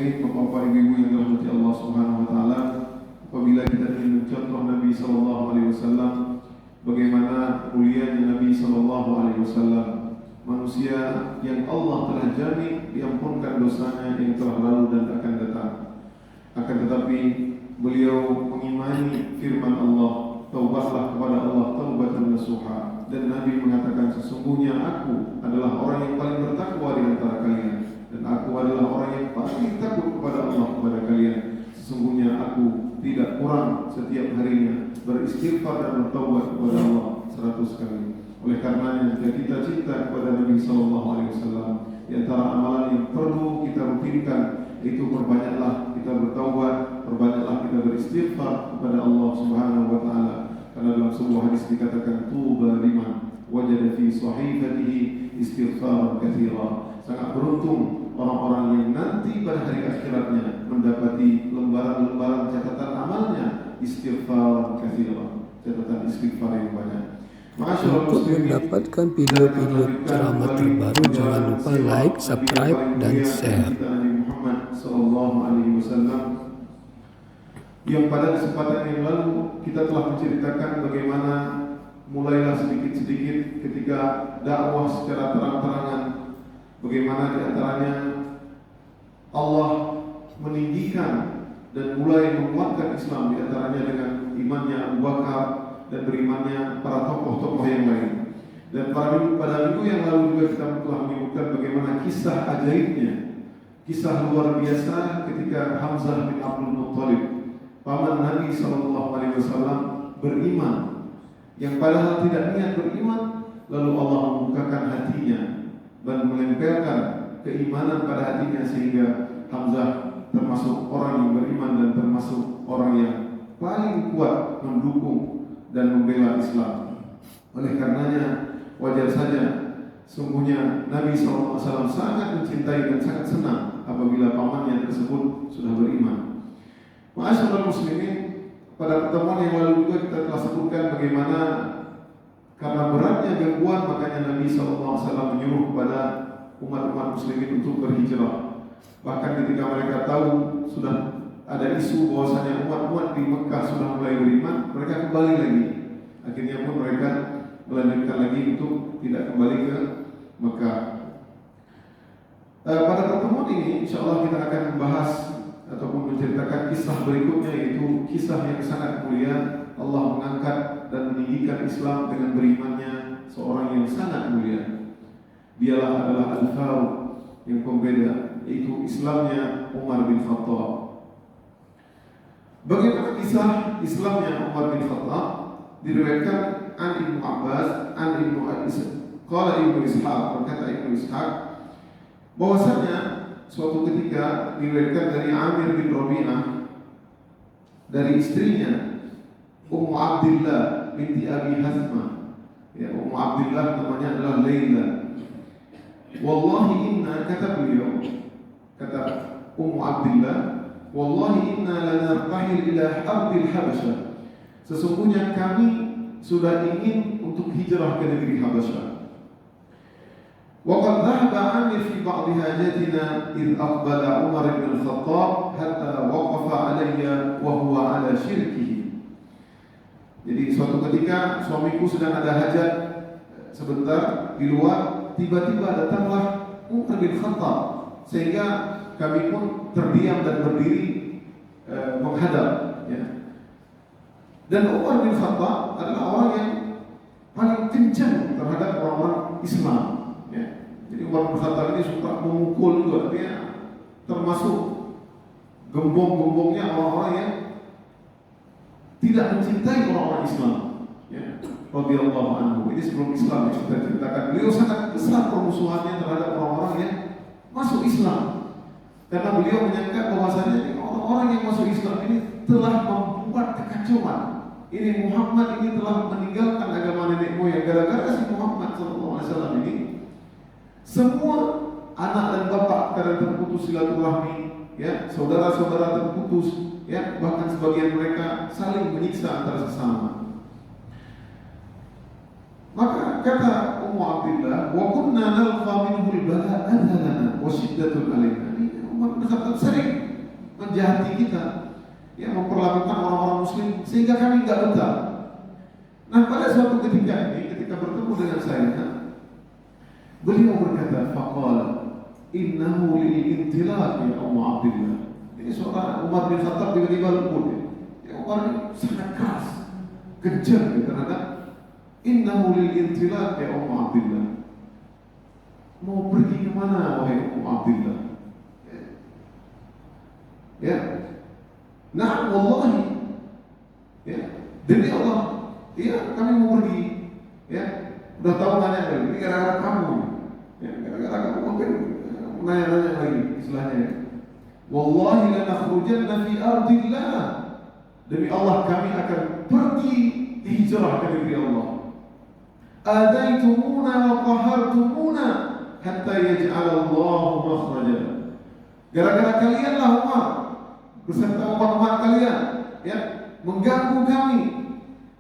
muslimin, bapak-bapak, ibu-ibu yang dirahmati Allah Subhanahu wa taala, apabila kita ingin mencontoh Nabi sallallahu alaihi wasallam, bagaimana mulianya Nabi sallallahu alaihi wasallam, manusia yang Allah telah jamin diampunkan dosanya yang telah lalu dan akan datang. Akan tetapi beliau mengimani firman Allah, taubatlah kepada Allah taubatan nasuha, dan Nabi mengatakan, sesungguhnya aku adalah orang yang paling bertakwa di antara kalian, dan aku adalah orang yang paling takut kepada Allah kepada kalian. Sesungguhnya aku tidak kurang setiap harinya beristighfar dan bertaubat kepada Allah 100 kali. Oleh karenanya, jika kita cinta kepada Nabi sallallahu alaihi wasallam, di antara amalan yang perlu kita rutinkan itu perbanyaklah kita bertaubat, perbanyaklah kita beristighfar kepada Allah Subhanahu wa taala. Karena dalam sebuah hadis dikatakan, tuba liman wajada fi sahifatihi istighfaran katsira. Sangat beruntung orang-orang yang nanti pada hari akhiratnya mendapati lembaran-lembaran catatan amalnya istighfaran katsira, catatan istighfar yang banyak. Untuk mendapatkan video-video ceramah terbaru, jangan lupa like, subscribe, dan share. Yang pada kesempatan yang lalu kita telah menceritakan bagaimana mulailah sedikit-sedikit ketika dakwah secara terang-terangan, bagaimana di antaranya Allah meninggikan dan mulai menguatkan Islam, di antaranya dengan imannya Abu Bakar dan berimannya para tokoh-tokoh yang lain. Dan pada minggu yang lalu juga kita telah menyebutkan bagaimana kisah ajaibnya, kisah luar biasa ketika Hamzah bin Abdul Muttalib, paman Nabi SAW, beriman, yang padahal tidak niat beriman, lalu Allah membukakan hatinya dan menempelkan keimanan pada hatinya, sehingga Hamzah termasuk orang yang beriman dan termasuk orang yang paling kuat mendukung dan membela Islam. Oleh karenanya wajar saja sungguhnya Nabi SAW sangat mencintai dan sangat senang apabila pamannya tersebut sudah beriman. Ma'asyiral muslimin, pada pertemuan yang lalu juga kita telah sebutkan bagaimana karena beratnya gangguan, makanya Nabi SAW menyuruh kepada umat-umat muslimin untuk berhijrah. Bahkan ketika mereka tahu sudah ada isu bahwasanya umat-umat di Mekah sudah mulai beriman, mereka kembali lagi. Akhirnya pun mereka melanjutkan lagi untuk tidak kembali ke Mekah. Pada pertemuan ini, insya Allah kita akan membahas ataupun menceritakan kisah berikutnya, yaitu kisah yang sangat mulia. Allah mengangkat dan meninggikan Islam dengan berimannya seorang yang sangat mulia. Dialah adalah Al-Faruq, yang pembeda, yaitu Islamnya Umar bin Khattab. Bagaimana kisah Islamnya Umar bin Khattab? Diriwayatkan an Ibnu Abbas, an Ibnu Qala Ibnu Ishaq, berkata Ibnu Ishaq bahwasanya suatu ketika diriwayatkan dari Amir bin Rabi'ah dari istrinya Ummu Abdillah binti Abi Hazmah. Ya, Ummu Abdillah namanya adalah Laila. Wallahi inna, kata beliau, kata Ummu Abdillah, wallahi inna lanartahil ila ardil Habasyah. Sesungguhnya kami sudah ingin untuk hijrah ke negeri Habasyah. Wa qad dhahaba Amir fi ba'd hajatina id aqbala Umar bin Khattab hatta waqafa alayya wa huwa ala syirkihi. Jadi suatu ketika suamiku sedang ada hajat sebentar di luar, tiba-tiba datanglah Umar bin Khattab, sehingga kami pun terdiam dan berdiri menghadap, ya. Dan Umar bin Khattab adalah orang yang paling kencang terhadap orang-orang Islam, ya. Jadi Umar bin Khattab ini suka memukul juga, dia termasuk gembong-gembongnya orang-orang yang tidak mencintai orang-orang Islam, ya. Radhiyallahu anhu. Ini sebelum Islam yang kita ceritakan, beliau sangat besar permusuhannya terhadap orang-orang yang masuk Islam. Karena beliau menyangka bahwasanya orang-orang yang masuk Islam ini telah membuat kekacauan. Ini Muhammad ini telah meninggalkan agama nenek moyang. Gara-gara si Muhammad SAW ini, semua anak dan bapak karena terputus silaturahmi, ya, saudara-saudara terputus, ya, bahkan sebagian mereka saling menyiksa antara sesama. Maka kata Ummu Abdillah, wa kunna nalqa minhu al-bala adhanana wa shiddatun alaina. Umar bin Khattab sering menjahati kita, yang memperlakukan orang-orang muslim sehingga kami nggak betah. Nah, pada suatu ketika ini, ketika bertemu dengan saya, beliau berkata, faqala innahu lil-intilaq ya Ummu Abdillah. Ini seorang Umar bin Khattab tiba-tiba lembut ya. Umar ini sangat keras, kejam ya, terhadap innahu lil-intilaq ya Ummu Abdillah. Mau pergi kemana wahai Ummu Abdillah? Ya. Nah, wallahi, ya, demi Allah, iya kami mau pergi, ya, udah tahu nanya lagi, ini gara-gara kamu, ya, gara-gara kamu mungkin nanya-nanya lagi, istilahnya, ya. Wallahi lanakhrujanna fi ardillah, demi Allah kami akan pergi hijrah ke negeri Allah. Adaitumuna wa qahartumuna hatta yaj'alallahu makhraja. Gara-gara kalianlah Umar beserta umat-umat kalian, ya, mengganggu kami,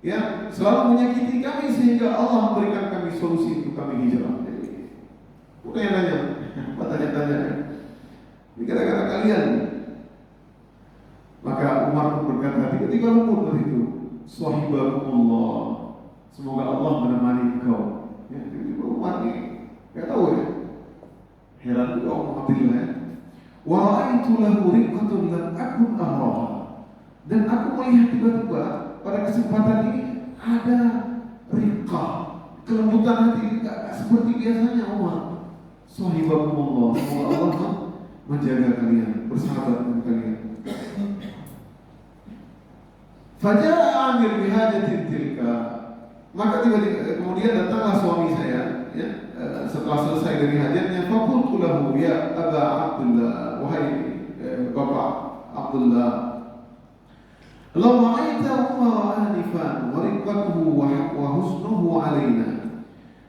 ya, selalu menyakiti kami sehingga Allah memberikan kami solusi untuk kami hijrah. Jadi, udah yang nanya, apa tanya-tanya? Ini gara-gara kalian. Maka Umar berkata, tiba-tiba lembut dari itu, sahibakumullah, semoga Allah menemani engkau. Ya, tiba-tiba Umar ini, nggak tahu ya, heran juga Umar Abdillah, ya. Wa ra'aitu lahu riqqatun lam akun ahraha. Dan aku melihat tiba-tiba pada kesempatan ini ada riqqah, kelembutan hati, tidak seperti biasanya Umar. Sahibakumullah, semoga Allah menjaga kalian, bersahabat dengan kalian. Faja'a Amir bihajatin tilka. Maka tiba-tiba kemudian datanglah suami saya, ya, setelah selesai dari hajatnya, faqultu lahu ya Aba Abdullah, wahai Bapak Abdullah, law ra'aita Umar anifan wa riqqatuhu wa husnuhu alaina.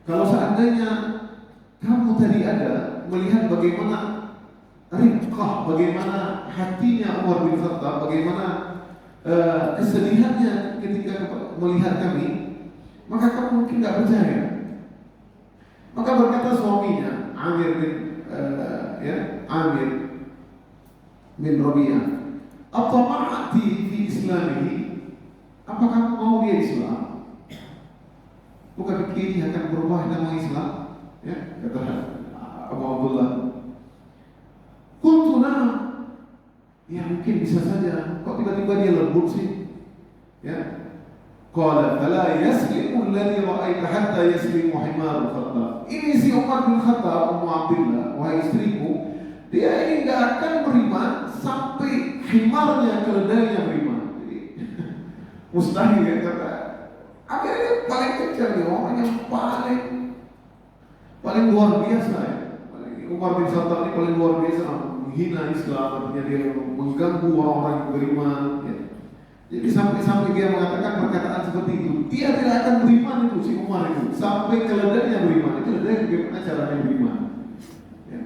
Kalau seandainya kamu tadi ada melihat bagaimana riqqah, bagaimana hatinya Umar bin Khattab, bagaimana kesedihannya ketika melihat kami, maka kamu mungkin tidak percaya. Maka berkata suaminya Amir bin Amir bin Rabi'ah, "Atama'ati fi islamihi?" Apa kamu mau dia Islam? Bukan pikir dia akan berubah nama Islam? Ya, kata Abu Abdullah. Qultu na'am. Ya mungkin bisa saja. Kok tiba-tiba dia lembut sih? Ya. Qala fala yaslimu alladhi ra'aita hatta yaslimu himar al-Khattab. Ini si Umar bin Khattab, Ummu Abdillah, wahai istriku, dia ini enggak akan beriman sampai himarnya, keledainya beriman. Jadi mustahil ya, kata. Akhirnya paling kecil dia, orang yang paling luar biasa ya. Umar bin Khattab ini paling luar biasa, menghina Islam, artinya dia mengganggu orang-orang yang beriman, ya. Jadi sampai dia mengatakan perkataan seperti itu, dia tidak akan beriman itu si Umar itu sampai keledainya beriman. Itu keledai bagaimana caranya beriman? Ya.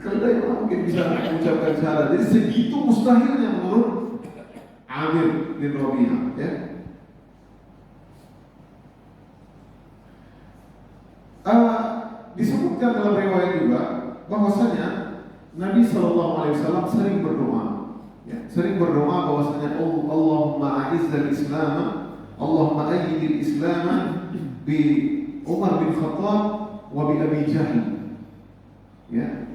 Keledai orang mungkin bisa mengucapkan syahadat. Jadi segitu mustahilnya menurut Amir bin Rabi'ah. Ya. Disebutkan dalam riwayat juga bahwasanya Nabi SAW sering berdoa. Ya, sering berdoa bahwasanya Allahumma a'izzal Islam, Allahumma ayyidil Islam bi Umar bin Khattab wa bi Abi Jahal. Ya.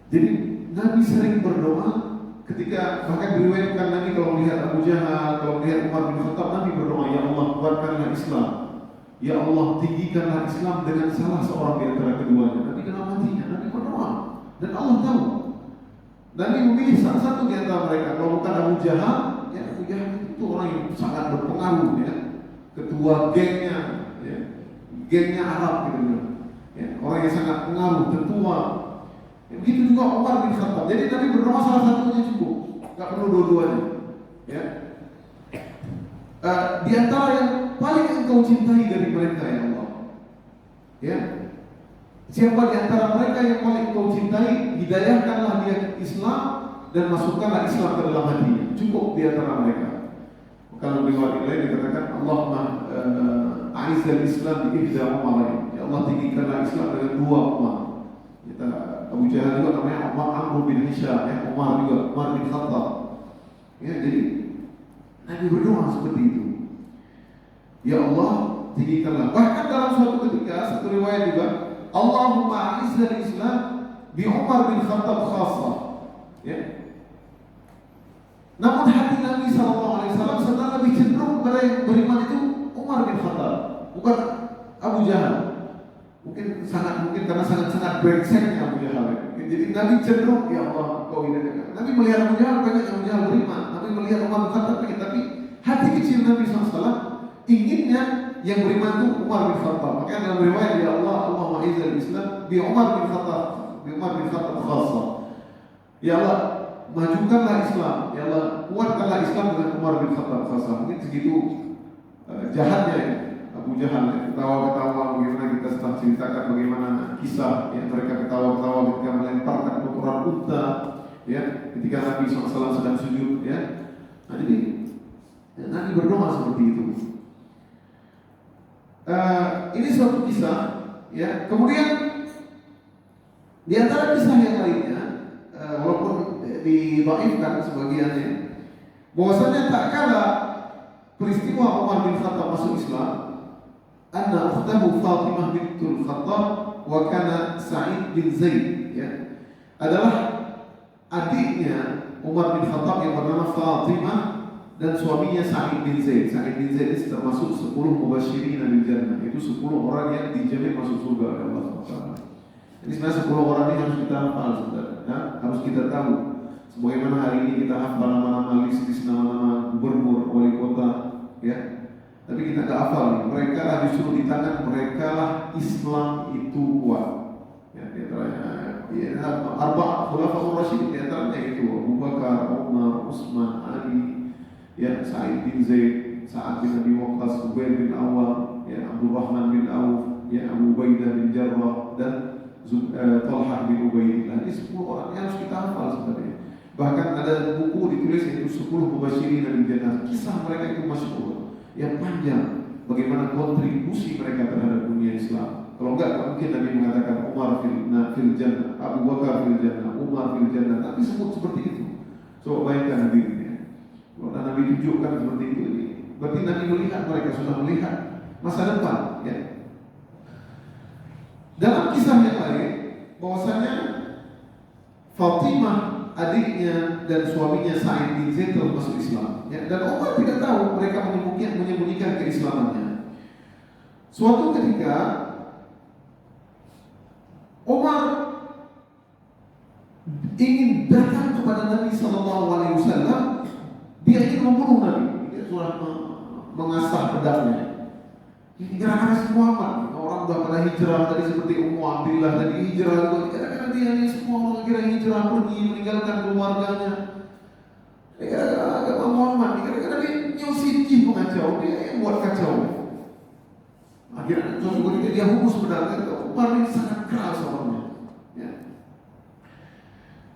Jadi Nabi sering berdoa ketika bahkan diriwayatkan Nabi kalau melihat Abu Jahal, kalau melihat Umar bin Khattab, Nabi berdoa, ya Allah kuatkanlah Islam. Ya Allah tinggikanlah Islam dengan salah seorang di antara keduanya. Nabi kenal matinya, Nabi berdoa dan Allah tahu. Nabi memilih salah satu di antara mereka. Kalau bukan Abu Jahal, ya Abu Jahal itu orang yang sangat berpengaruh, ya, ketua gengnya, ya, gengnya Arab gitu, ya, orang yang sangat pengaruh, tetua. Ya, begitu juga Umar bin Khattab. Jadi Nabi berdoa salah satunya cukup, nggak perlu dua-duanya. Ya. Di antara yang paling engkau cintai dari mereka ya Allah. Ya. Siapa di antara mereka yang paling engkau cintai, hidayahkanlah dia Islam dan masukkanlah Islam ke dalam hatinya. Cukup di antara mereka. Kalau riwayat lain dikatakan Allahumma a'izzal Islam bi ihda umarain. Ya Allah tinggikanlah Islam dengan dua umat. Kita Abu Jahal juga namanya Amr bin Hisham, ya, Umar juga, Umar bin Khattab. Ya, jadi Nabi berdoa seperti itu. Ya Allah, tinggikanlah. Bahkan dalam suatu ketika, satu riwayat juga, Allahumma a'izzal Islam bi Umar bin Khattab khassah. Ya. Namun hati Nabi SAW sedang lebih cenderung pada yang beriman itu Umar bin Khattab, bukan Abu Jahal. Mungkin karena sangat brengseknya Abu Jahal. Ya. Jadi Nabi cenderung, ya Allah, kau ini. Nabi melihat Abu Jahal, pengen Abu Jahal beriman. Nabi melihat Umar bin Khattab, pengen. Tapi hati kecil Nabi SAW inginnya yang beriman itu Umar bin Khattab. Makanya dalam riwayat, ya Allah, Allahumma izzal Islam bi Umar bin Khattab khassah. Ya Allah, majukanlah Islam. Ya Allah, kuatkanlah Islam dengan Umar bin Khattab khassah. Mungkin segitu jahatnya ya. Abu Jahal ya, ketawa-ketawa bagaimana kita setelah ceritakan bagaimana kisah ya, mereka ketawa-ketawa ketika melemparkan kotoran unta ya, ketika Nabi SAW sedang sujud ya. Nah, jadi ya, Nabi berdoa seperti itu. Ini suatu kisah ya. Kemudian di antara kisah yang lainnya, walaupun didhaifkan sebagiannya, bahwasanya tak kala peristiwa Umar bin Khattab masuk Islam, anna ukhtahu Fatimah bintul Khattab wa kana Sa'id bin Zaid ya, adalah adiknya Umar bin Khattab yang bernama Fatimah dan suaminya Sa'id bin Zaid. Sa'id bin Zaid itu termasuk 10 mubasyirin bil jannah. Itu 10 orang yang dijamin masuk surga oleh Allah SWT. Ini sebenarnya 10 orang ini harus kita hafal sebenarnya, ya? Harus kita tahu. Sebagaimana hari ini kita hafal nama-nama list nama-nama gubernur, wali kota, ya. Tapi kita nggak hafal nih. Mereka lah justru di tangan mereka lah Islam itu kuat. Ya, di antaranya ya, Arba' Khulafaur Rasyidin, di antaranya itu Abu Bakar, Umar, Utsman, Ali, ya, Sa'id bin Zaid, Sa'ad bin Abi Waqqas, Zubair bin Awwam, ya, Abdurrahman bin Auf, ya, Abu Ubaidah bin Jarrah, dan Talhah bin Ubaidillah. Ini 10 orang yang harus kita hafal sebenarnya. Bahkan ada buku ditulis yaitu 10 mubasyirin bil jannah. Kisah mereka itu masyhur, yang panjang. Bagaimana kontribusi mereka terhadap dunia Islam. Kalau enggak mungkin Nabi mengatakan Umar fil jannah, Abu Bakar fil jannah, Umar fil jannah. Tapi sebut seperti itu. Coba bayangkan Nabi ini. Kalau Nabi tunjukkan seperti itu, berarti Nabi melihat mereka sudah melihat masa depan. Ya. Dalam kisah yang lain, bahwasanya Fatimah adiknya dan suaminya Sa'id bin Zaid telah masuk Islam. Ya, dan Umar tidak tahu mereka menyembunyikan keislamannya. Suatu ketika Umar ingin datang kepada Nabi SAW, dia ingin membunuh Nabi. Dia sudah mengasah pedangnya. Ini gara-gara semua Muhammad. Orang sudah pada hijrah tadi seperti Ummu Abdillah tadi hijrah juga. Gara-gara dia ini semua orang kira hijrah pergi meninggalkan keluarganya. Gara-gara agama Muhammad. Gara-gara dia nyusiti pengacau. Dia yang buat kacau. Akhirnya suatu ketika dia humus pedangnya. Umar ini sangat keras orangnya. Ya.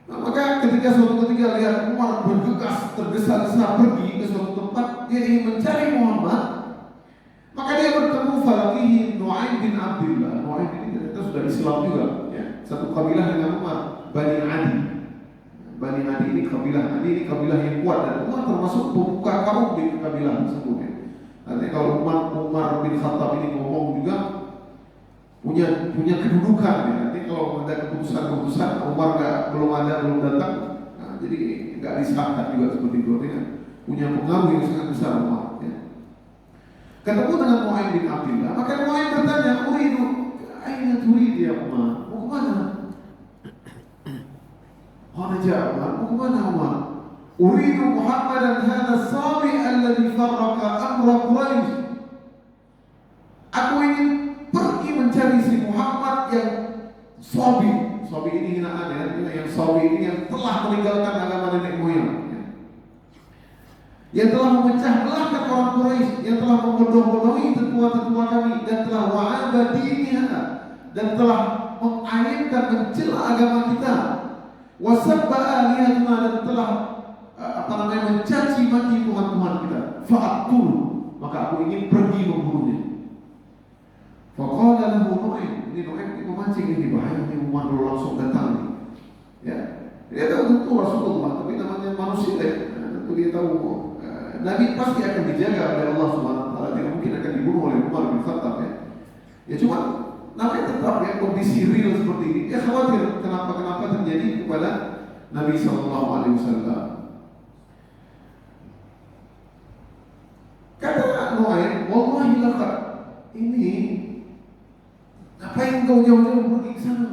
Nah, maka ketika suatu ketika lihat Umar bergegas tergesa-gesa pergi ke suatu tempat, dia ingin mencari Muhammad. Maka dia bertemu falaqihi Nu'aim bin Abdillah. Nu'aim ini ternyata sudah Islam juga, ya. Satu kabilah dengan Umar, Bani Adi. Bani Adi ini kabilah yang kuat, dan Umar termasuk pembuka kaum di kabilah tersebut. Ya. Artinya kalau Umar bin Khattab ini ngomong juga punya kedudukan. Ya. Nanti kalau ada keputusan Umar belum datang, nah, jadi nggak disahkan juga seperti itu. Artinya punya pengaruh yang sangat besar Umar. Ya. Ketemu dengan Nu'aim bin Abdillah, maka Nu'aim bertanya, aina turid ya Umar? Mau kemana? Qala Umar, mau kemana Umar? Uridu Muhammadan hadha as-sabi alladhi farraqa amra Quraisy. Aku ingin pergi mencari si Muhammad yang sabi. Sabi ini hinaan ya, yang sabi ini yang telah meninggalkan agama nenek moyang. Yang telah memecah belahkan orang Quraisy, yang telah membodoh-bodohi tetua-tetua kami, dan telah wa'aba diniha, dan telah mengaibkan, mencela agama kita, wasabba alihatuna, dan telah mencaci maki Tuhan-Tuhan kita. Fa'atul, maka aku ingin pergi membunuhnya. Faqala lahu Nu'aim, ini Noaim ini memancing ini bahaya, ini Umar dulu langsung datang nih. Ya, dia tahu tentu Rasulullah, tapi namanya manusia ya, tentu dia tahu Nabi pasti akan dijaga oleh Allah Subhanahu Wa Taala, tidak mungkin akan dibunuh oleh Umar bin Khattab ya. Ya cuma Nabi tetap ya kondisi real seperti ini, dia khawatir kenapa terjadi kepada Nabi Sallallahu Alaihi Wasallam. Kata Nuaim, wallahi laqad, ini ngapain kau jauh-jauh pergi ke sana?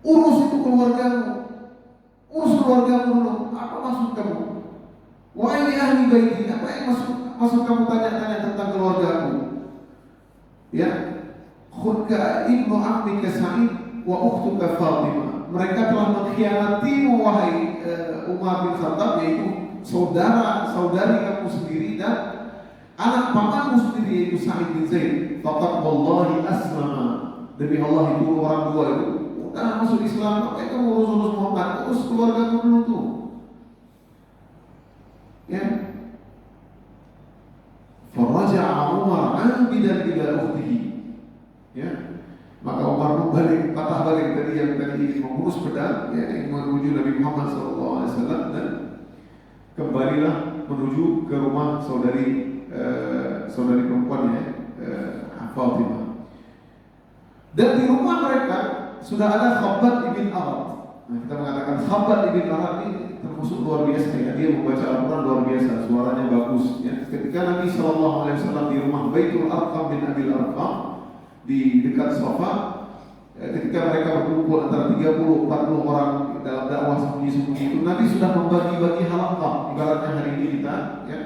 Urus itu keluargamu, urus keluargamu dulu. Apa maksud kamu? Wahai ahli baiti, apa yang maksud kamu tanya-tanya tentang keluargamu? Ya, khudka ibnu ammika Sa'id wa ukhtuka Fatimah. Mereka telah mengkhianatimu wahai Umar bin Khattab, yaitu saudari kamu sendiri dan anak pamanmu sendiri yaitu Sa'id bin Zaid. Faqad wallahi aslama, demi Allah itu orang dua itu udah masuk Islam. Apa yang kamu urus Muhammad? Urus keluargamu dulu tuh. Ya. Faraja'a Umar 'abidan ila ukhtihi. Ya. Maka Umar patah balik dari yang tadi mengurus pedang, ya, yang menuju Nabi Muhammad SAW dan kembalilah menuju ke rumah saudari perempuannya Fatimah. Dan di rumah mereka sudah ada Khabbab ibn Arad. Nah, kita mengatakan Khabbab ibn Arad ini termasuk luar biasa ya. Dia membaca Al-Quran luar biasa, suaranya bagus ya. Ketika Nabi SAW di rumah Baitul Arqam bin Abil Arqam di dekat Safa, ketika mereka berkumpul antara 30-40 orang dalam dakwah sembunyi-sembunyi itu, Nabi sudah membagi-bagi halaqah. Ibaratnya hari ini kita ya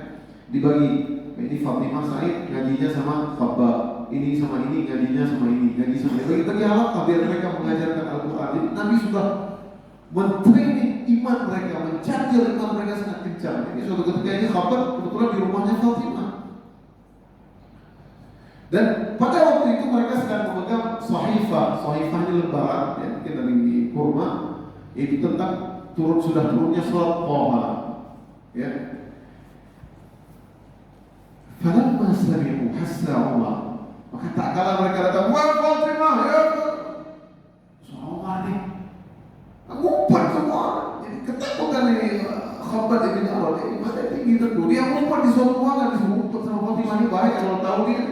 dibagi, ini Fatimah Sa'id ngajinya sama Khabbab, ini sama ini ngajinya sama ini, ngaji sama ini, bagi halaqah biar mereka mengajarkan Al-Quran. Jadi Nabi sudah mentraining iman mereka, mencajar iman mereka sangat kencang. Jadi suatu ketika ini Khabbab kebetulan di rumahnya Fatimah. Dan pada waktu itu mereka sedang memegang sahifah ini lembaran ya, mungkin dari kurma, itu tentang sudah turunnya surat Thaha ya. Falamma sami'u hassa Umar, maka tak kala mereka datang, wah Fatimah ya, suara Umar nih ngumpet semua. Jadi ketakutan ini Khabbab ibn Arad ini pada tinggi tentu, dia ngumpet di suatu ruangan, disuruh ngumpet sama Fatimah ini baik kalau tahu dia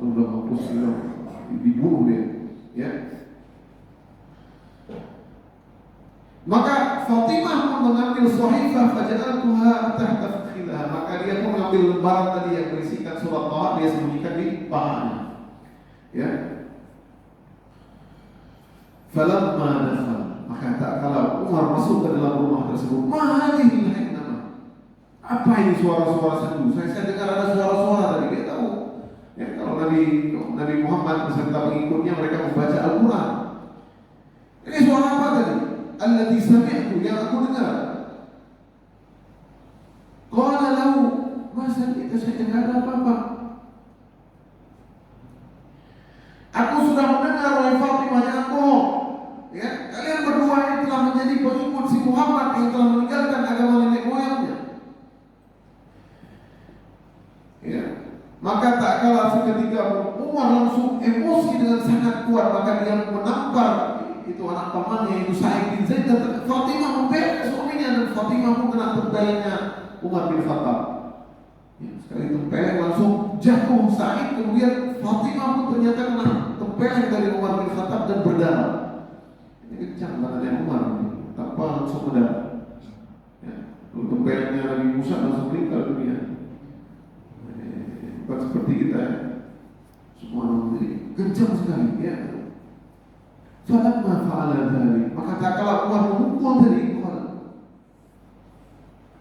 udah mampus dibunuh dia ya. Maka Fatimah pun mengambil sahifah faja'altuha tahta fakhidha, maka dia pun mengambil lembaran tadi yang berisikan surat Thaha, dia sembunyikan di pahanya ya. Falamma dakhala, maka tak kala Umar masuk ke dalam rumah tersebut, mahalihi nama, apa ini suara-suara sendu? Saya dengar ada suara-suara tadi. Dia tahu ya, kalau Nabi Muhammad beserta pengikutnya mereka membaca Al-Quran. Ini suara apa tadi? Allati sami'tu, yang aku dengar. Qala lahu, masa kita saja tidak ada apa-apa. Aku sudah mendengar oleh Fatimah, jangan bohong. Ya, kalian berdua ini telah menjadi pengikut si Muhammad yang telah meninggalkan agama nenek moyangnya. Ya. Maka tak kalah seketika Umar langsung emosi dengan sangat kuat, maka dia menampar itu anak pamannya itu Sa'id bin Zaid, dan Fatimah membela suaminya, dan Fatimah pun kena tempelengnya Umar bin Khattab. Ya, sekali tempeleng langsung jatuh Sa'id, kemudian Fatimah pun ternyata kena tempeleng dari Umar bin Khattab dan berdarah. Ini kencang tangannya Umar, tanpa langsung berdarah. Ya, tempelengnya Nabi Musa langsung meninggal dunia. Bukan seperti kita ya. Semua ini kencang sekali ya. Falamma fa'ala dzalik, maka tak kala Umar memukul tadi,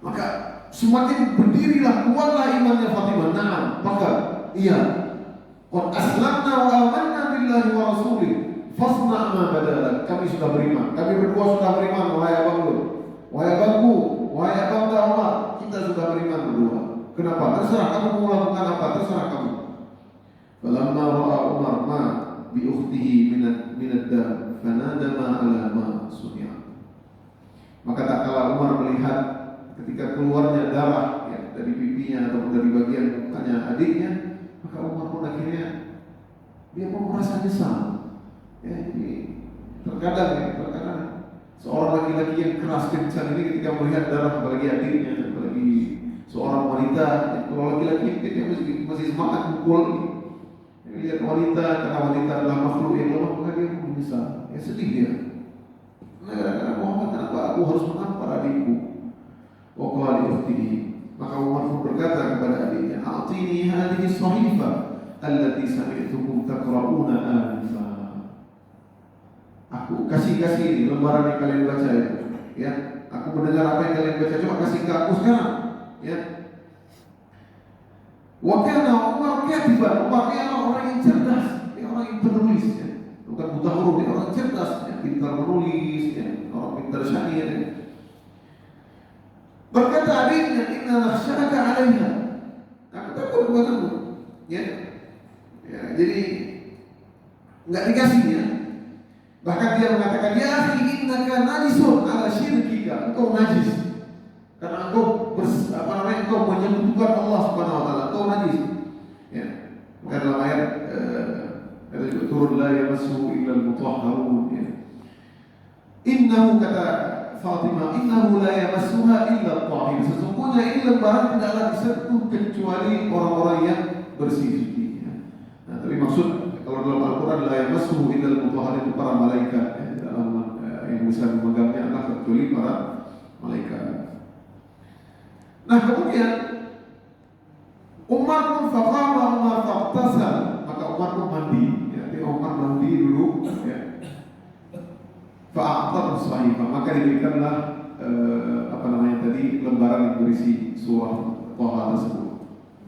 maka semakin berdirilah kuatlah imannya Fatimah. Nah, maka iya, qad aslamna wa amanna billahi wa rasulih fasna' ma badalak. Kami sudah beriman, kami berdua sudah beriman, wahai abangku, wahai abang Umar, kita sudah beriman berdua. Kenapa? Terserah kamu mau melakukan apa, terserah kamu. Falamma ra'a Umar ma bi ukhtihi minad dam fanadama ala ma sunya. Maka tak kala Umar melihat ketika keluarnya darah ya, dari pipinya atau dari bagian mukanya adiknya, maka Umar pun akhirnya dia pun merasa nyesal. Ya, jadi terkadang seorang laki-laki yang keras kencang ini ketika melihat darah, apalagi adiknya, apalagi seorang wanita, kalau laki-laki dia masih semangat pukul. Lihat wanita, karena wanita adalah makhluk yang lemah, maka dia pun menyesal. Ya sedih dia. Karena Muhammad, kenapa aku harus menampar adikku? Waqala li ukhtihi. Maka Umar pun berkata kepada adiknya, "A'tini hadhihi as-sahifah allati sami'tukum taqra'una anifa." Aku kasih ini lembaran yang kalian baca itu. Ya, aku mendengar apa yang kalian baca, coba kasih ke aku sekarang. Ya. Wa kana Umar katiban. Umar ini orang yang cerdas, dia orang yang penulis, ya. Bukan buta huruf, dia orang cerdas, ya. Pintar menulis, ya. Orang pintar syair. Ya. Berkata adiknya, "Inna nakhshaka 'alaiha." Aku takut kepadamu. Ya. Ya, jadi enggak dikasih, ya. Bahkan dia mengatakan, "Ya akhi, innaka najisun 'ala syirkika." Engkau najis. Karena engkau engkau menyebutkan Allah Subhanahu wa taala, engkau najis. Ya. Maka dalam ayat turun la yamassuhu illa al-mutahharun. Ya. Innahu, kata Fatimah, innahu la yamassuha illa at-tahir. Sesungguhnya ini lembaran tidaklah disentuh kecuali orang-orang yang bersih suci. Ya. Nah, tapi maksud kalau dalam Al-Quran la yamassuhu illa al-mutahharun itu para malaikat. Ya. Dalam yang bisa memegangnya adalah kecuali para malaikat. Nah kemudian Umar pun faqama Umar faqtasal, maka Umar pun mandi. Ya, Umar mandi dulu. Ya. Fa'atar sahifah, maka diberikanlah tadi lembaran yang berisi surah Taha tersebut.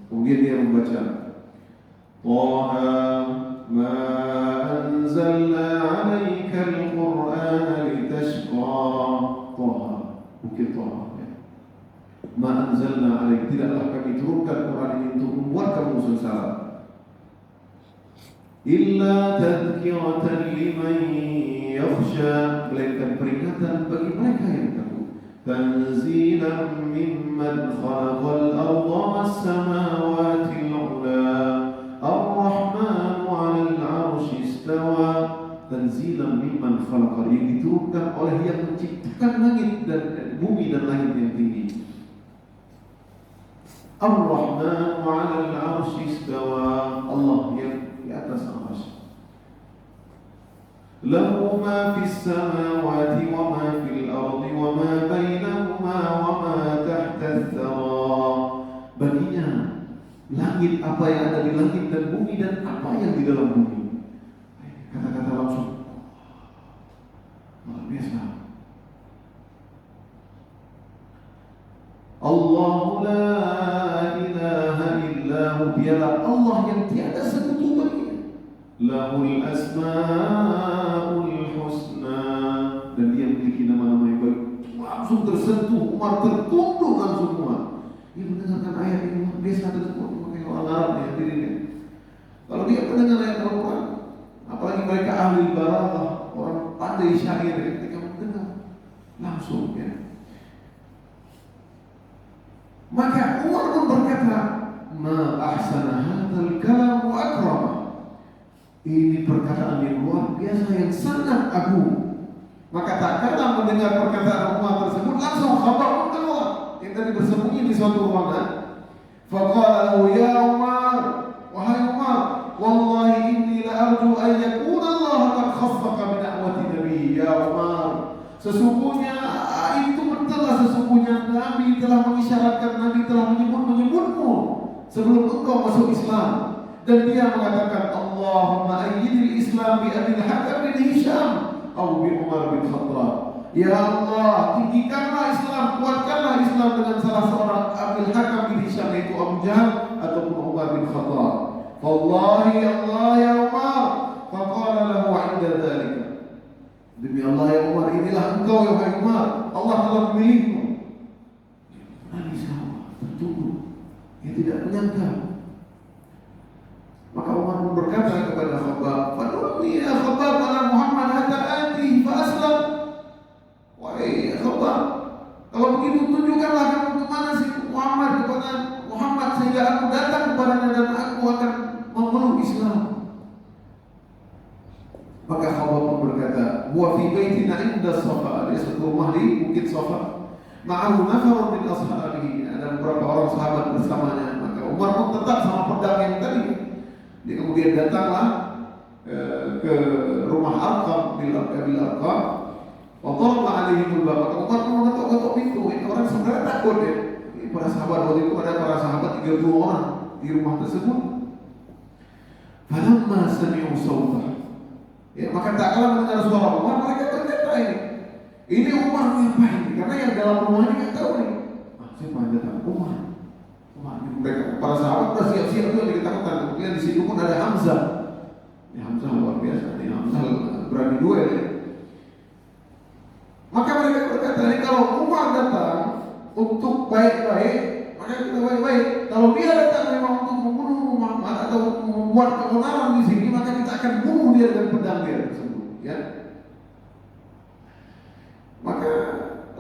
Kemudian dia membaca, Taha ma anzalna 'alaika al-Qur'ana litashqa. Taha, bukit Taha. Ma anzalna 'alaika, tidaklah kami turunkan Quran ini untuk membuat kamu sengsara. Illa tadhkiratan liman yakhsha, melainkan peringatan bagi mereka yang takut. Tanzilan mimman khalaqal arda was-samawati al-'ula, ar-rahmanu 'alal 'arsy istawa. Tanzilan mimman khalaqal, yang diturunkan oleh yang menciptakan langit dan bumi dan langit yang tinggi. Ar-rahmanu 'alal 'arsy istawa, Allah yang di atas arsy. Lahu ma fis samawati wa ma fil ardi wa ma bainahuma wa ma tahta ats-tsara. Baginya langit, apa yang ada di langit dan bumi, dan apa yang di dalam bumi. Kata-kata langsung luar biasa. Allahu la ilaha illahu, biarlah Allah yang tiada sekutu baginya. Lahul asmaul husna, dan dia memiliki nama-nama yang baik. Langsung tersentuh, Umar tertunduk langsung semua. Dia mendengarkan ayat ini, biasa tersebut pakai orang Arab ya dirinya. Kalau dia mendengar ayat Al-Quran, apalagi mereka ahli balaghah, orang pandai syair, ketika mendengar langsung ya. Maka Umar pun berkata, ma ahsana hadzal kalam wa akrama. Ini perkataan yang luar biasa, yang sangat agung. Maka tak kala mendengar perkataan Umar tersebut, langsung Khabbab pun keluar, yang tadi bersembunyi di suatu ruangan. Faqala lahu, ya Umar, wahai Umar, wallahi inni la arju an yakuna Allah qad khaffaka min da'wati nabi. Ya Umar, sesungguhnya itu betullah, sesungguhnya Nabi telah mengisyaratkan, Nabi telah menyebutmu sebelum engkau masuk Islam. Dan dia mengatakan, Allahumma ayyidil Islam bi Abil Hakam bin Hisham atau bi Umar bin Khattab. Ya Allah, tinggikanlah Islam, kuatkanlah Islam dengan salah seorang Abil Hakam bin Hisham, yaitu Abu Jahal ataupun Umar bin Khattab. Wallahi Allah ya Umar, faqala lahu 'inda dzalika. Demi Allah ya Umar, inilah engkau ya Umar, Allah telah memilihmu. Nabi SAW tertunduk, dia tidak menyangka. Maka Umar pun berkata kepada Khabbab, "Fadulni ya Khabbab ala Muhammad hatta ati fa aslam." Wahai Khabbab, kalau begitu tunjukkanlah kamu kemana si Muhammad, kepada Muhammad, sehingga aku datang kepadanya dan aku akan memeluk Islam. Maka Khabbab pun berkata, "Wa fi baitina inda Safa." Ada satu rumah di Bukit Safa. Ma'ahu nafarun min ashabihi. Ada beberapa orang sahabat bersamanya. Maka Umar pun tetap sama pedang yang tadi. Dia kemudian datanglah ke rumah Arqam bil Arqam. Wa daraba alaihim al-bab. Maka Umar pun mengetuk-ketuk pintu. Ini orang sebenarnya takut ya. Ini para sahabat waktu itu ada para sahabat 32 orang di rumah tersebut. Falamma sami'u sawtah. Ya, maka tak kalah mendengar suara Umar, mereka berkata ini Umar ngapain? Karena yang dalam rumah ini nggak tahu nih. Siapa yang datang? Umar. Mereka para sahabat sudah siap-siap juga diketakutan. Kemudian di situ pun ada Hamzah. Ya, Hamzah luar biasa. Ini Hamzah berani duel ya. Maka mereka berkata, ini kalau Umar datang untuk baik-baik, maka kita baik-baik. Kalau dia datang memang untuk membunuh Muhammad atau membuat keonaran di sini, maka kita akan bunuh dia dengan pedang dia tersebut. Ya. Maka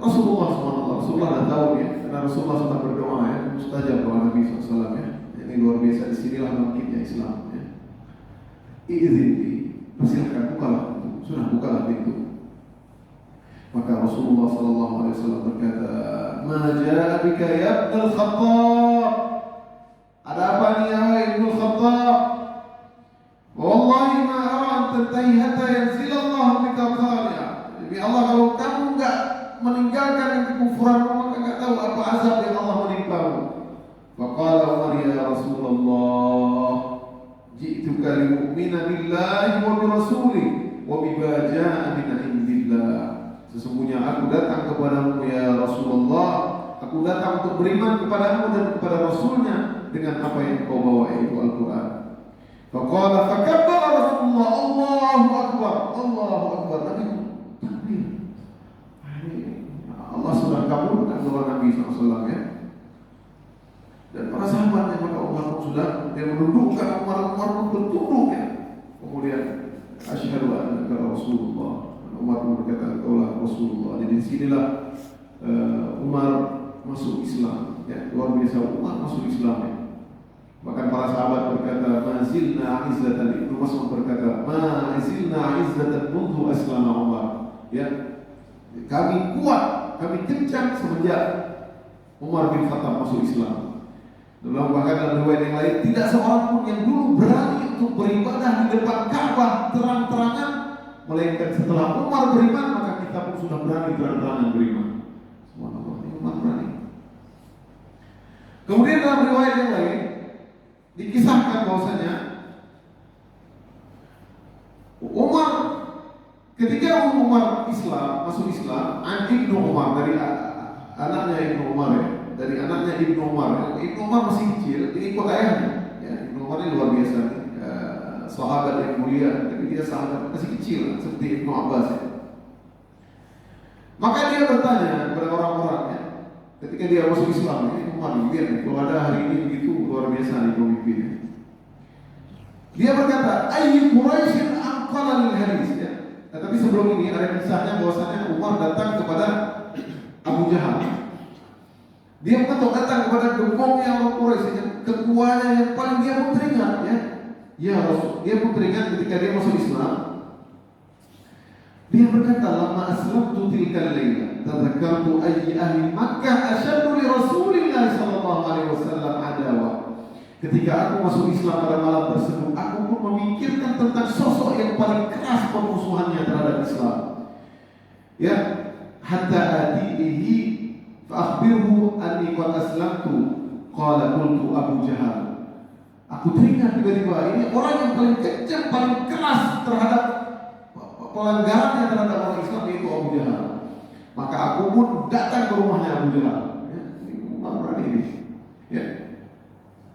Rasulullah dah tahu ya, karena Rasulullah sudah berdoa ya, mustajab doa Nabi SAW ya. Ini luar biasa, disinilah bangkitnya Islam ya. Izin, persilahkan bukalah pintu, sudah bukalah pintu. Maka Rasulullah SAW berkata, "Ma ja'a bika ya Ibnul Khattab?" Ada apa nih ya Ibnul Khattab? Wallahi ma ara an tantahi hatta yanzil Allah bika qari'a. Demi Allah, kalau kamu enggak meninggalkan yang kekufuran, maka enggak tahu apa azab yang Allah menimpamu. Faqala Umar, ya Rasulullah, ji'tuka limu'mina billahi wa bi rasulih wa bima ja'a min indillah. Sesungguhnya aku datang kepadamu ya Rasulullah, aku datang untuk beriman kepadamu dan kepada Rasulnya dengan apa yang kau bawa, yaitu Al-Quran. Faqala fakabbara Rasulullah, Allahu Akbar, Allahu Akbar. Nabi takbir. Allah sudah kabulkan doa Nabi SAW ya. Dan para sahabat yang pada Umar pun sudah dia menundukkan Umar pun bertunduk ya. Kemudian asyhadu annaka Rasulullah. Umar pun berkata, "Kaulah Rasulullah." Jadi disinilah Umar masuk Islam ya. Luar biasa Umar masuk Islam ya. Bahkan para sahabat berkata, "Mazilna izzatan." Ibnu Mas'ud berkata, "Mazilna izzatan mundu aslama Umar." Ya. Kami kuat, kami kencang semenjak Umar bin Khattab masuk Islam. Dalam bahkan dalam riwayat yang lain, tidak seorang pun yang dulu berani untuk beribadah di depan Ka'bah terang-terangan, melainkan setelah Umar beriman, maka kita pun sudah berani terang-terangan beriman. Subhanallah, Umar berani. Kemudian dalam riwayat yang lain dikisahkan bahwasanya Umar ketika Umar Islam masuk Islam, Ibnu Umar dari anaknya Ibnu Umar ya, dari anaknya Ibnu Umar. Ibnu Umar masih kecil, ini ikut ayahnya. Ya, Ibnu Umar ini luar biasa nih. Sahabat yang mulia, tapi dia sahabat masih kecil seperti Ibnu Abbas ya. Maka dia bertanya kepada orang-orangnya ketika dia masuk Islam, ini Umar, lihat nih, kalau ada hari ini begitu luar biasa nih pemimpinnya. Dia berkata, "Ayyu Quraisyin anqala lil hadis." Ya. Tapi sebelum ini ada kisahnya bahwasanya Umar datang kepada Abu Jahal. Dia mengetuk datang kepada gembongnya orang Quraisy, ketuanya yang paling dia pun teringat ya. Ya Rasul, dia pun teringat ketika dia masuk Islam. Dia berkata, "Lama aslamtu tilkal laila, tadzakartu ayyi ahli Makkah asyaddu li Rasulillah sallallahu alaihi wasallam adawa." Ketika aku masuk Islam pada malam tersebut, aku pun memikirkan tentang sosok yang paling keras permusuhannya terhadap Islam. Ya, hatta atihi fa akhbirhu anni qad aslamtu. Qala qultu Abu Jahal. Aku teringat tiba-tiba ini orang yang paling kejam, paling keras terhadap pelanggarannya terhadap orang Islam, yaitu Abu Jahal. Maka aku pun datang ke rumahnya Abu Jahal. Ya, ini berani ini. Ya.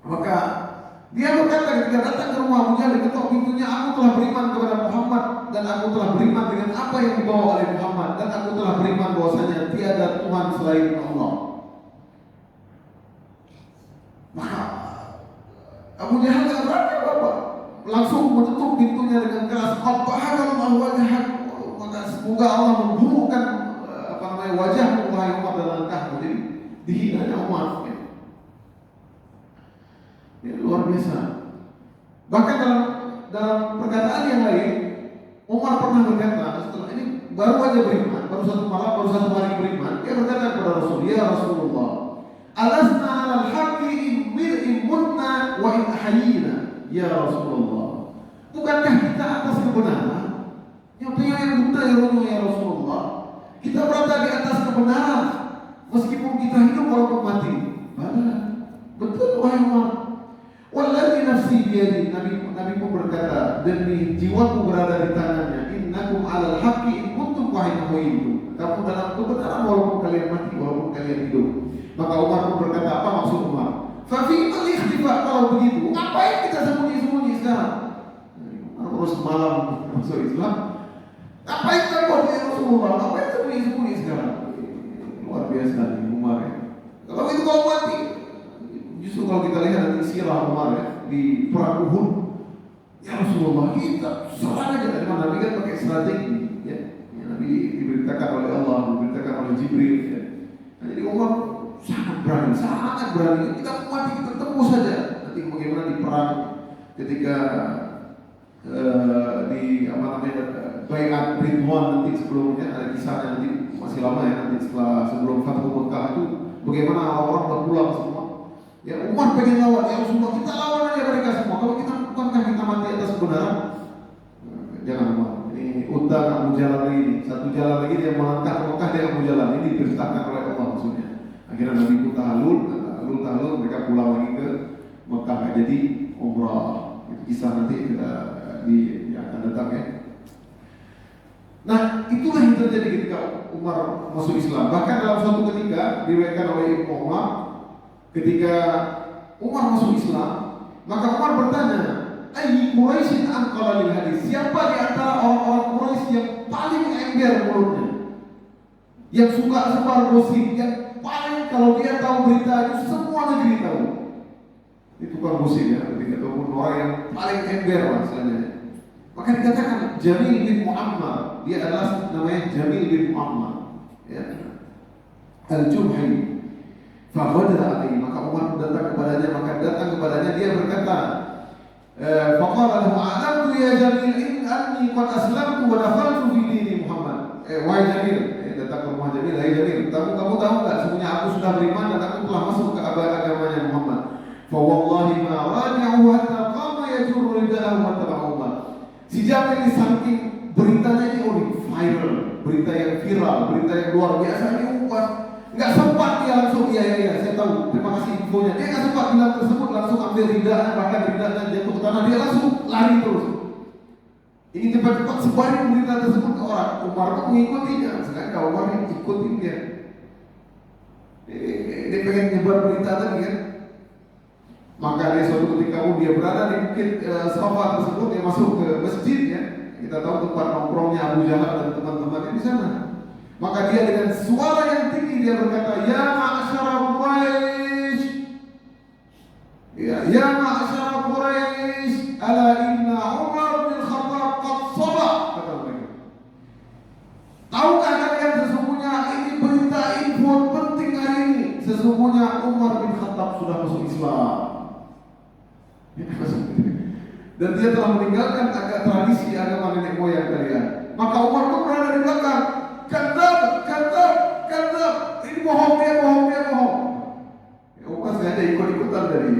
Maka dia berkata ketika datang ke rumah Abu Jahal, diketok pintunya, "Aku telah beriman kepada Muhammad dan aku telah beriman dengan apa yang dibawa oleh Muhammad dan aku telah beriman bahwasanya tiada Tuhan selain Allah." Maka Abu Jahal tidak berani apa-apa, langsung menutup pintunya dengan keras. "Qabbahana wajhak." Maka semoga Allah memburukkan wajahmu wahai Umar dan langkahmu. Jadi dihinanya Umar. Ya, luar biasa. Bahkan dalam perkataan yang lain Umar pernah berkata setelah ini baru aja beriman, baru satu malam, baru satu hari beriman, dia berkata kepada Rasul, ya Rasulullah, alasna alal haqqi in mutna wa in ahyina, ya Rasulullah. Bukankah kita atas kebenaran? Yang benar ya Rasulullah. Kita berada di atas kebenaran meskipun kita hidup walaupun mati. Betul wahai Umar. Wallahi nafsi biyadi, Nabi pun berkata, demi jiwaku berada di tangannya, innakum alal haqqi in kuntum wahinahu. Kamu dalam kebenaran walaupun kalian mati, walaupun kalian hidup. Maka Umar pun berkata, apa maksud Umar? Fa fi al-ikhtifa, kalau begitu, ngapain kita sembunyi-sembunyi sekarang? Terus malam masuk Islam, ngapain kita buat ya Rasulullah? Ngapain sembunyi-sembunyi sekarang? Luar biasa nih Umar ya. Kalau itu kalau mati, justru kalau kita lihat nanti sirah Umar ya, di perang Uhud, ya Rasulullah kita serang aja dari mana? Nabi kan pakai strategi ya. Nabi diberitakan oleh Allah, diberitakan oleh Jibril ya. Nah, jadi Umar sangat berani. Kita mati, kita tembus saja. Nanti bagaimana di perang ketika di apa namanya Baiat Ridwan nanti sebelumnya, ada kisahnya nanti masih lama ya, nanti sebelum Fathu Mekah itu bagaimana orang-orang berpulang semua. Ya Umar pengen lawan, ya Rasulullah kita lawan aja mereka semua. Kalau kita bukankah kita mati atas kebenaran? Jangan Umar. Ini Utbah Abu Jalal lagi ini. Satu jalan lagi dia melangkah ke Mekah, dia Abu Jalal. Ini diperintahkan oleh Allah maksudnya. Akhirnya Nabi itu tahalul, mereka pulang lagi ke Mekah. Jadi umrah. Itu kisah nanti kita yang akan datang ya. Nah, itulah yang terjadi ketika Umar masuk Islam. Bahkan dalam suatu ketika diriwayatkan oleh Ibnu Umar, ketika Umar masuk Islam, maka Umar bertanya, "Ayyi Quraisyin anqala lil hadis?" Siapa di antara orang-orang Quraisy yang paling ember mulutnya? Yang suka sebar gosip, yang paling kalau dia tahu berita itu semua negeri tahu. Itu kan gosip ya, ataupun orang yang paling ember lah istilahnya. Maka dikatakan Jamil bin Muammar, dia adalah namanya Jamil bin Muammar ya. Al-Juhani. Faqadra alaihi, maka Umar datang kepadanya, dia berkata, faqala lahu a'lamtu ya Jamil in anni qad aslamtu wa dakhaltu fi dini Muhammad. Wahai Jamil, datang ke rumah Jamil, hai Jamil, kamu tahu enggak sebenarnya aku sudah beriman dan aku telah masuk ke agamanya Muhammad. Fa wallahi ma raja'u hatta qama yajurru rida'ahu wa taba'a Umar. Si Jamil ini saking beritanya ini viral, berita yang viral, berita yang luar biasa ini Umar nggak sempat dia langsung iya saya tahu, terima kasih infonya. Dia nggak sempat bilang tersebut, langsung ambil ridahnya, bahkan ridahnya jatuh ke tanah, dia langsung lari terus. Ingin cepat-cepat sebarin berita tersebut ke orang. Umar pun mengikutinya, sedangkan Umar yang ikutin dia. Dia pengen nyebar berita tadi kan. Maka dia suatu ketika dia berada di bukit Safa tersebut, dia masuk ke masjid ya. Kita tahu tempat nongkrongnya Abu Jahal dan teman-temannya di sana. Maka dia dengan suara yang tinggi dia berkata, ya ma'asyara Quraisy, ya ma'asyara Quraisy, ala inna Umar bin Khattab qad sabah, kata mereka. Tahukah kalian sesungguhnya ini berita info penting hari ini, sesungguhnya Umar bin Khattab sudah masuk Islam. Dan dia telah meninggalkan agak tradisi agama nenek moyang kalian. Maka Umar pun berada di belakang. Kadzab, ini bohong. Ya, Umar sengaja ikut-ikutan dari.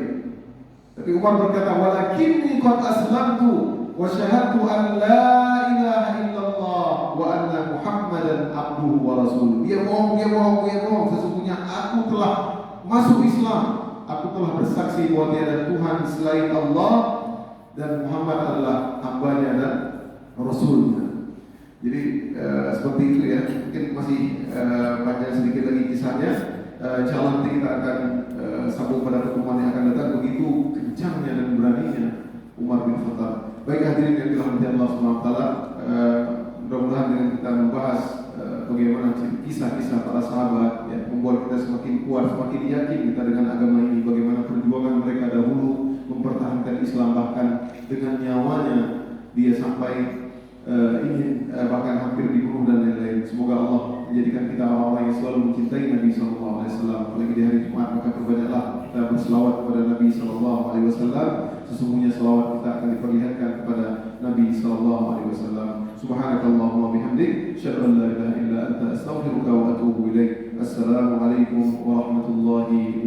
Tapi Umar berkata, walakinni qad aslamtu wa syahadtu an la ilaha illallah wa anna Muhammadan abduhu wa rasuluh. Dia bohong. Sesungguhnya aku telah masuk Islam. Aku telah bersaksi bahwa tiada Tuhan selain Allah dan Muhammad adalah hambanya dan rasulnya. Jadi seperti itu ya. Mungkin masih panjang sedikit lagi kisahnya. Insyaallah nanti kita akan sambung pada pertemuan yang akan datang. Begitu kencangnya dan beraninya Umar bin Khattab. Baik hadirin yang dirahmati Allah Subhanahu wa taala, mudah-mudahan dengan kita membahas bagaimana kisah-kisah para sahabat ya, membuat kita semakin kuat, semakin yakin kita dengan agama ini, bagaimana perjuangan mereka dahulu mempertahankan Islam, bahkan dengan nyawanya dia sampai ingin bahkan hampir dibunuh dan lain-lain. Semoga Allah menjadikan kita orang-orang yang selalu mencintai Nabi SAW. Apalagi di hari Jumat, maka perbanyaklah kita berselawat kepada Nabi SAW. sesungguhnya selawat kita akan diperlihatkan kepada Nabi sallallahu alaihi wasallam. Subhanakallahumma bihamdik, asyhadu an la ilaha illa anta, astaghfiruka wa atubu ilaik. Assalamualaikum warahmatullahi